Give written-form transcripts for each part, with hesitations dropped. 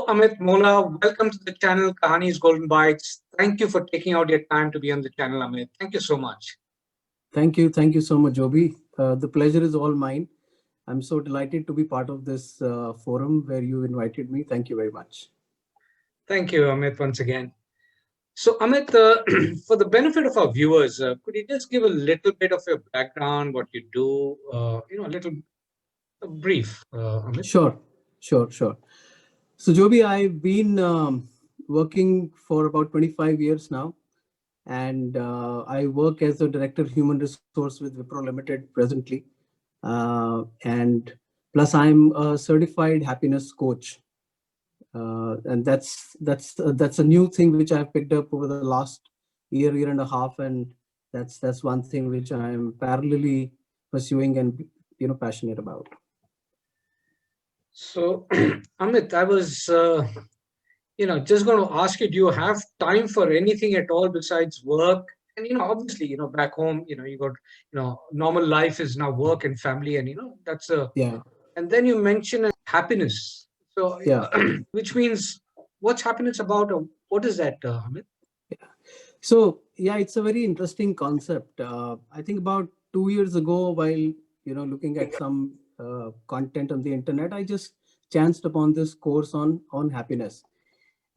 Amit Mohla, welcome to the channel Kahanis Golden Bytes. Thank you for taking out your time to be on the channel, Amit. Thank you so much. Thank you. Thank you so much, Joby. The pleasure is all mine. I'm so delighted to be part of this forum where you invited me. Thank you very much. Thank you, Amit, once again. So, Amit, for the benefit of our viewers, could you just give a little bit of your background, what you do, a little brief, Amit? Sure, sure. So, Joby, I've been working for about 25 years now, and I work as the Director of Human Resource with Wipro Limited presently. And plus, I'm a certified happiness coach. And that's a new thing which I've picked up over the last year and a half, and that's one thing which I'm parallelly pursuing and passionate about. So, Amit, I was, just going to ask you, do you have time for anything at all besides work? And, obviously, back home, you got, normal life is now work and family, and, that's a, Yeah, and then you mention happiness. So, yeah. which means what's happiness about? Or what is that, Amit? So yeah, it's a very interesting concept. I think about 2 years ago, while looking at some content on the internet, I just chanced upon this course on happiness.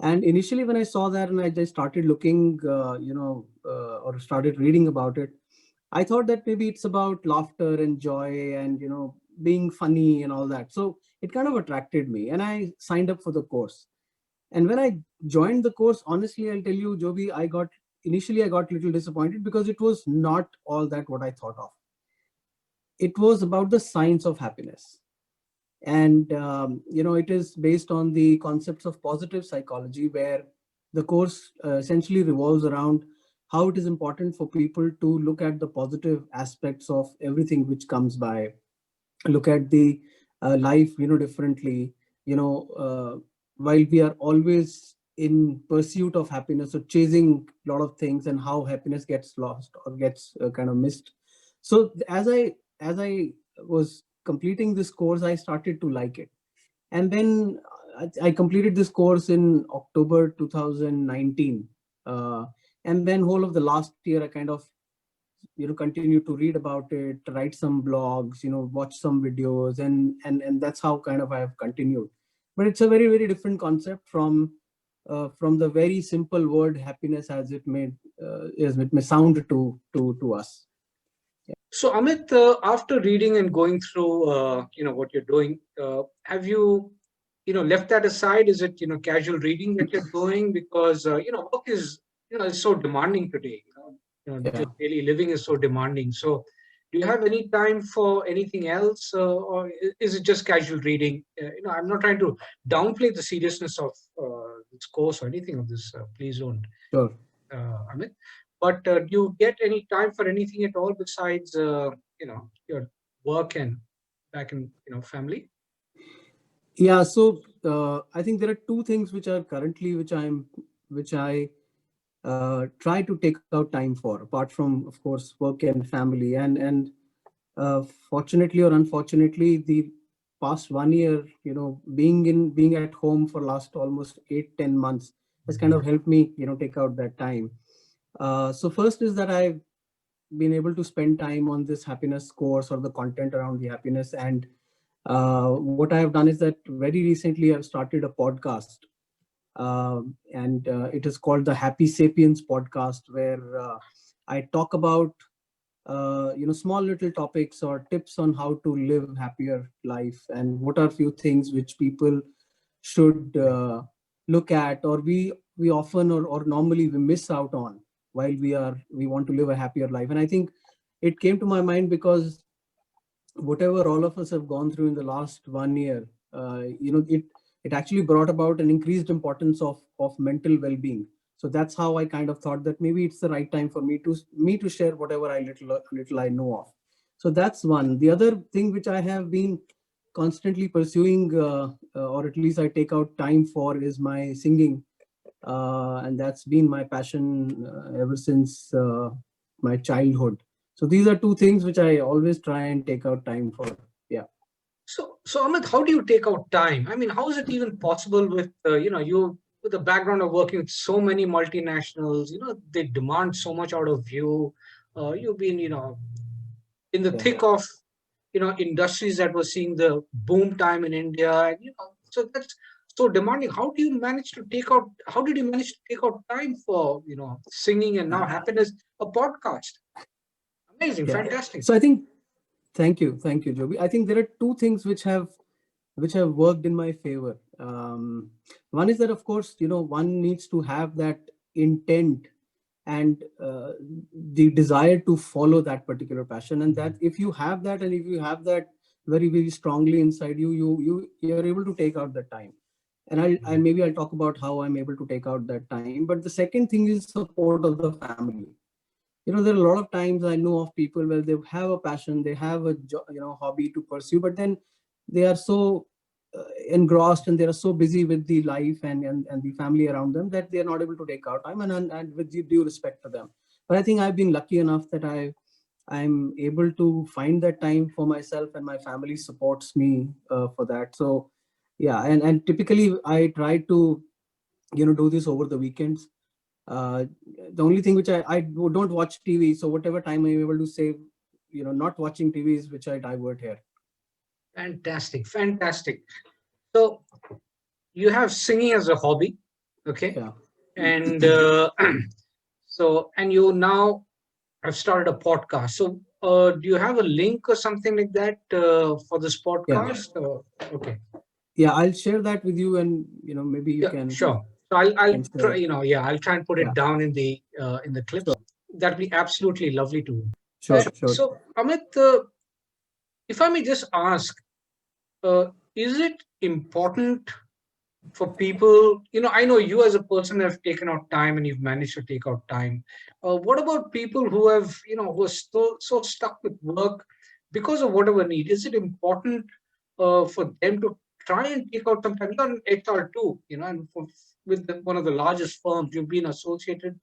And initially, when I saw that and I just started looking, or started reading about it, I thought that maybe it's about laughter and joy and being funny and all that. So it kind of attracted me, and I signed up for the course. And when I joined the course, honestly, I'll tell you, Joby, initially I got a little disappointed because it was not all that what I thought of. It was about the science of happiness. And, it is based on the concepts of positive psychology, where the course essentially revolves around how it is important for people to look at the positive aspects of everything which comes by, look at the life, differently, while we are always in pursuit of happiness or chasing a lot of things, and how happiness gets lost or gets kind of missed. So as I was completing this course, I started to like it. And then I completed this course in October 2019. And then whole of the last year, I kind of continue to read about it, write some blogs, watch some videos, and that's how kind of I have continued. But it's a very different concept from the very simple word happiness, as it may sound to us. So, Amit, after reading and going through, what you're doing, have you, left that aside? Is it, casual reading that you're doing? Because, work is, is so demanding today. Yeah. Just daily living is so demanding. So, do you have any time for anything else, or is it just casual reading? I'm not trying to downplay the seriousness of this course or anything of this. Please don't, Sure. Amit. But do you get any time for anything at all besides, your work and back in, family? Yeah. So I think there are two things which are currently which I try to take out time for, apart from, of course, work and family. And fortunately or unfortunately, the past 1 year, being at home for last almost 8-10 months has kind of helped me, take out that time. So first is that I've been able to spend time on this happiness course or the content around the happiness. And what I have done is that very recently I've started a podcast, and it is called the Happy Sapiens podcast, where I talk about small little topics or tips on how to live happier life, and what are few things which people should look at, or we often or normally we miss out on while we want to live a happier life. And I think it came to my mind because whatever all of us have gone through in the last 1 year, it actually brought about an increased importance of mental well-being. So that's how I kind of thought that maybe it's the right time for me to share whatever little I know of. So that's one. The other thing which I have been constantly pursuing, or at least I take out time for, is my singing, and that's been my passion ever since my childhood. So these are two things which I always try and take out time for. Yeah. So Amit, how do you take out time? I mean, how is it even possible with you with the background of working with so many multinationals? They demand so much out of you. You've been in the Yeah. thick of industries that were seeing the boom time in India, and so that's so demanding. How do you manage to take out? How did you manage to take out time for singing and now happiness, a podcast? Amazing, Yeah. fantastic. So I think, thank you, Joby. I think there are two things which have worked in my favor. One is that, of course, one needs to have that intent and the desire to follow that particular passion, and that if you have that, and if you have that very very strongly inside you, you're able to take out that time. And I'll talk about how I'm able to take out that time. But the second thing is support of the family. There are a lot of times I know of people where they have a passion, they have a hobby to pursue, but then they are so engrossed and they are so busy with the life and the family around them that they are not able to take out time, and with due respect to them. But I think I've been lucky enough that I'm able to find that time for myself, and my family supports me for that. So yeah, and typically I try to do this over the weekends. uh, the only thing which I don't watch TV, so whatever time I'm able to save, not watching TV is which I divert here. Fantastic, fantastic. So you have singing as a hobby, okay, Yeah. and and you now have started a podcast. So do you have a link or something like that for this Yeah. podcast? Okay, Yeah, I'll share that with you, and maybe you yeah, can sure. So I'll share try, it. yeah, I'll try and put it Yeah, down in the clips. sure, That'd be absolutely lovely to. sure, sure. So Amit, if I may just ask, is it important for people? I know you as a person have taken out time and you've managed to take out time. What about people who have, who are so stuck with work because of whatever need? Is it important for them to try and take out some time? You're an HR too, and one of the largest firms, you've been associated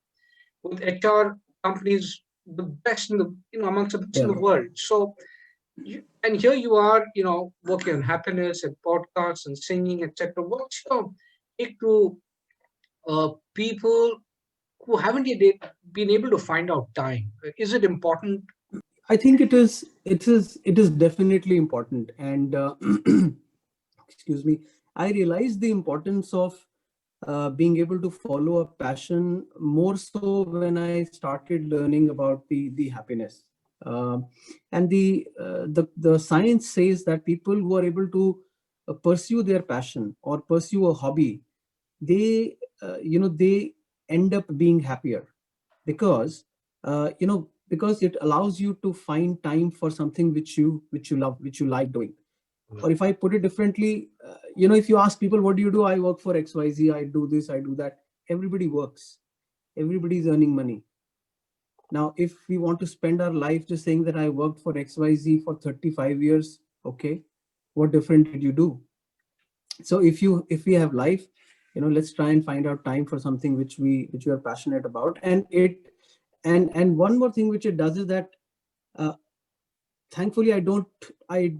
with HR companies, the best in the, amongst the best in Yeah. the world. So and here you are, working on happiness and podcasts and singing, etc. What's your take to people who haven't yet been able to find out time? Is it important? I think it is definitely important. And excuse me, I realized the importance of being able to follow a passion more so when I started learning about the happiness. Um and the science says that people who are able to pursue their passion or pursue a hobby, they end up being happier, because it allows you to find time for something which you love, which you like doing. Or if I put it differently, if you ask people, what do you do? I work for XYZ, I do this, I do that. Everybody works, everybody's earning money. Now if we want to spend our life just saying that I worked for XYZ for 35 years, okay, what different did you do? So if we have life, let's try and find out time for something which we are passionate about. And one more thing which it does is that, uh, thankfully, I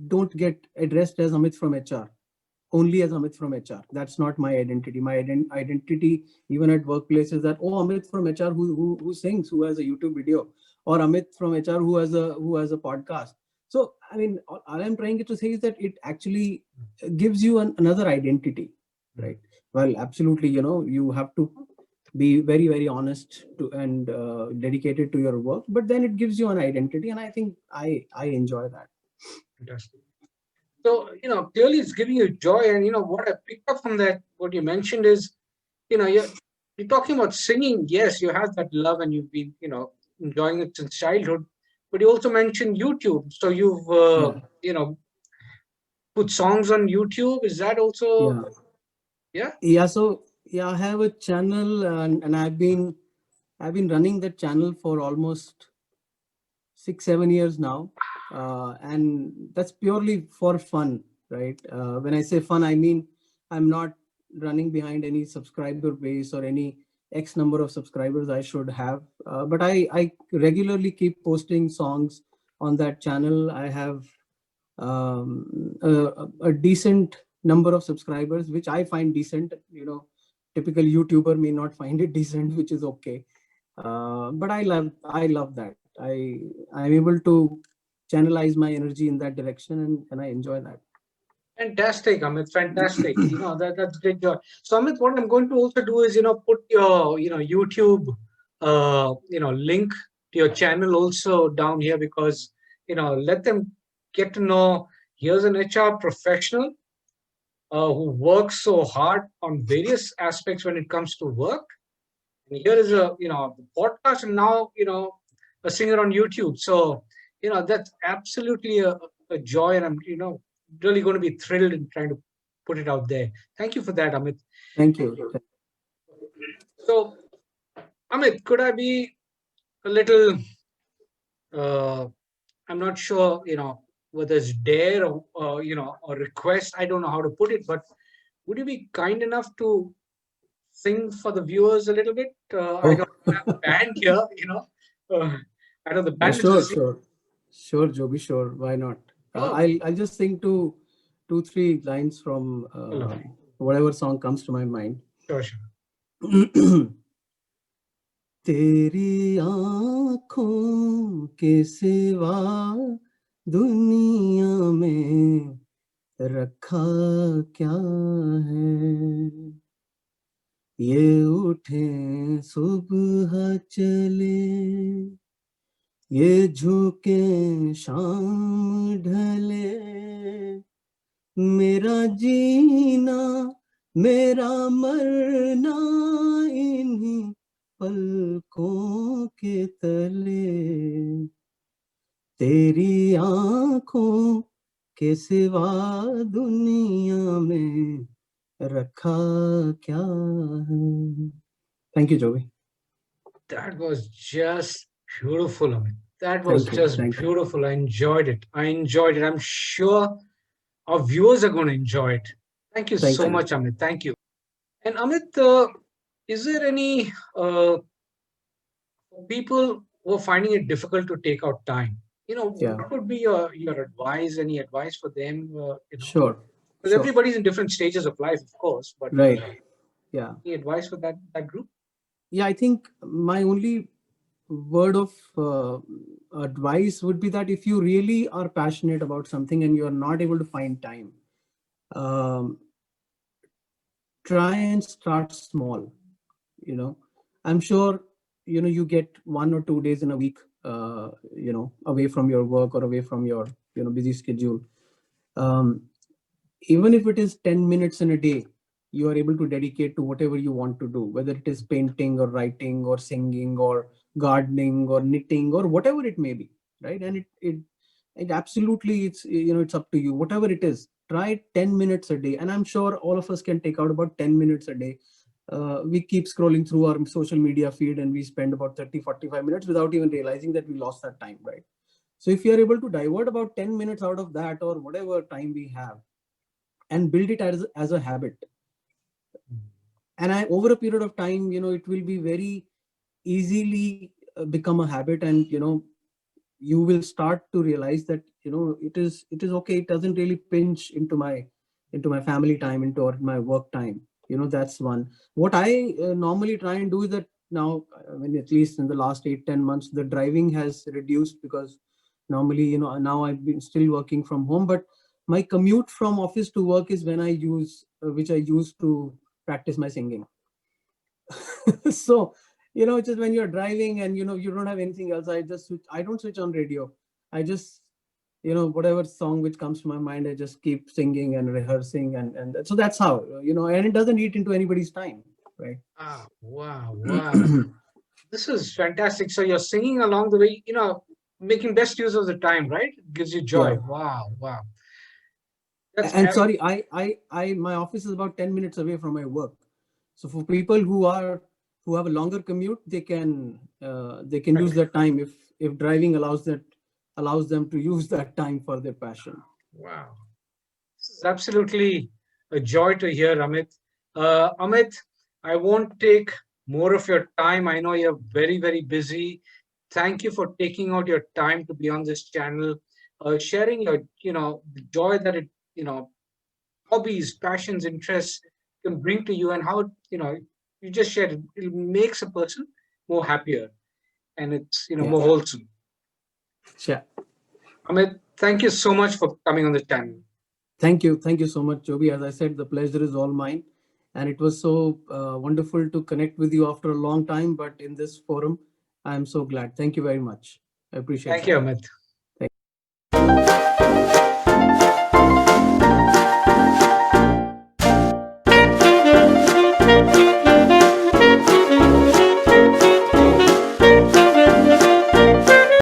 don't get addressed as Amit from HR, only as Amit from HR. That's not my identity. My identity, even at workplaces, that, oh, Amit from HR who sings, who has a YouTube video, or Amit from HR who has a podcast. So I mean, all I'm trying to say is that it actually gives you another identity, right? Well, absolutely, you have to be very very honest to and dedicated to your work, but then it gives you an identity, and I think I enjoy that. Fantastic. So, clearly it's giving you joy. And, what I picked up from that, what you mentioned is, you're talking about singing. Yes, you have that love and you've been, enjoying it since childhood. But you also mentioned YouTube. So you've, Yeah. put songs on YouTube. Is that also, Yeah. yeah? Yeah, so yeah, I have a channel, and I've been running that channel for almost 6-7 years now, and that's purely for fun, right? When I say fun, I mean I'm not running behind any subscriber base or any X number of subscribers I should have, but I regularly keep posting songs on that channel. I have a decent number of subscribers, which I find decent. Typical YouTuber may not find it decent, which is okay. But I love that. I'm able to channelize my energy in that direction, and I enjoy that. Fantastic, Amit. Fantastic. That's great joy. So, Amit, what I'm going to also do is, put your, YouTube, link to your channel also down here, because, let them get to know here's an HR professional who works so hard on various aspects when it comes to work. And here is a, podcast, and now, a singer on YouTube. So, that's absolutely a joy, and I'm, really going to be thrilled in trying to put it out there. Thank you for that, Amit. Thank you. So, Amit, could I be a little, uh, I'm not sure, whether it's dare or, or request, I don't know how to put it, but would you be kind enough to sing for the viewers a little bit? I know you have a band here, I know the band is Sure, listening. sure, Joby, sure. Why not? Oh, I'll just sing two, three lines from lovely. whatever song comes to my mind. Sure, sure. तेरी आँखों के सिवा दुनिया में रखा क्या है, ये उठे सुबह चले, ये झुके शाम ढले, मेरा जीना मेरा मरना इन्हीं पलकों के तले, तेरी आँखों के सिवा दुनिया में रखा क्या है. Thank you, Joey. That was just beautiful, Amit. That was Thank you. just beautiful. I enjoyed it. I'm sure our viewers are going to enjoy it. Thank you so much, Amit. Thank you. And Amit, is there any people who are finding it difficult to take out time? What would be your advice? Any advice for them? Sure. Because everybody's in different stages of life, of course. But right. Yeah. Any advice for that group? Yeah, I think my only word of advice would be that if you really are passionate about something and you are not able to find time, try and start small. I'm sure you get 1 or 2 days in a week away from your work or away from your busy schedule. Even if it is 10 minutes in a day, you are able to dedicate to whatever you want to do, whether it is painting or writing or singing or gardening or knitting or whatever it may be, right? And it absolutely, it's up to you. Whatever it is, try 10 minutes a day, and I'm sure all of us can take out about 10 minutes a day. We keep scrolling through our social media feed and we spend about 30-45 minutes without even realizing that we lost that time, right? So if you're able to divert about 10 minutes out of that or whatever time we have and build it as a habit, and over a period of time, it will be very easily become a habit, and you will start to realize that it is okay. It doesn't really pinch into my family time, into my work time. That's one. What I normally try and do is that now, at least in the last 8-10 months, the driving has reduced, because normally, now I've been still working from home, but my commute from office to work is when I use which I use to practice my singing. So just when you're driving and you don't have anything else, I don't switch on radio. I just whatever song which comes to my mind, I just keep singing and rehearsing, and so that's how, and it doesn't eat into anybody's time, right? Wow. This is fantastic. So you're singing along the way, making best use of the time, right? It gives you joy. Yeah. Wow. And sorry, my office is about 10 minutes away from my work. So for people who have a longer commute, they can use that time if driving allows them to use that time for their passion. Wow. This is absolutely a joy to hear, Amit. Amit, I won't take more of your time. I know you're very, very busy. Thank you for taking out your time to be on this channel. sharing your, the joy that it, hobbies, passions, interests can bring to you, and how, you just shared it. It makes a person more happier, and it's, more Yeah. wholesome. Sure. Amit, thank you so much for coming on the channel. Thank you. Thank you so much, Joby. As I said, the pleasure is all mine. And it was so wonderful to connect with you after a long time. But in this forum, I am so glad. Thank you very much. I appreciate Thank you, that. Amit.